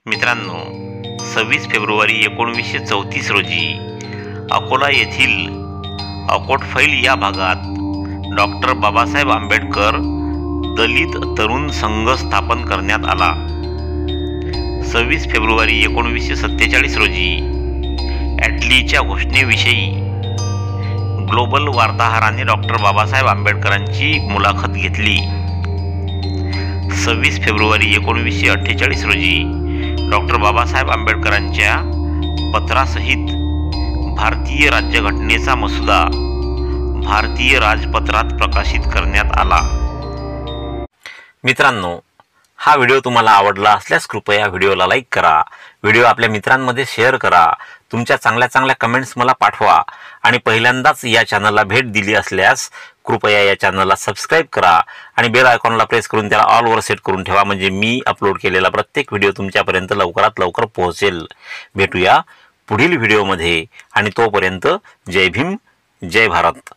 मित्रांनो, 26 फेब्रुवारी 1934 रोजी अकोला येथील अकोटफैल या भागात डॉक्टर बाबासाहेब आंबेडकर दलित तरुण संघ स्थापन करण्यात आला। 26 फेब्रुवारी 1947 रोजी ॲटलीच्या घोषणेविषयी ग्लोबल वार्ताहराने डॉक्टर बाबासाहेब आंबेडकरांची मुलाखत घेतली। 26 फेब्रुवारी 1948 रोजी डॉक्टर बाबासाहेब आंबेडकरांच्या पत्रासहित भारतीय राज्यघटनेचा मसुदा भारतीय राजपत्रात प्रकाशित करण्यात आला। मित्रांनो, हा व्हिडिओ तुम्हाला आवडला असल्यास कृपया व्हिडिओला लाईक करा, व्हिडिओ आपल्या मित्रांमध्ये शेअर करा, तुमच्या चांगल्या कमेंट्स मला पाठवा आणि पहिल्यांदाच या चॅनलला भेट दिली असल्यास कृपया या चॅनलला सबस्क्राइब करा आणि बेल आयकॉनला प्रेस करून त्याला ऑल वर सेट करून ठेवा, म्हणजे मी अपलोड केलेला प्रत्येक व्हिडिओ तुमच्यापर्यंत लवकरात लवकर पोहोचेल। भेटूया पुढील व्हिडिओमध्ये आणि तोपर्यंत जय भीम, जय भारत।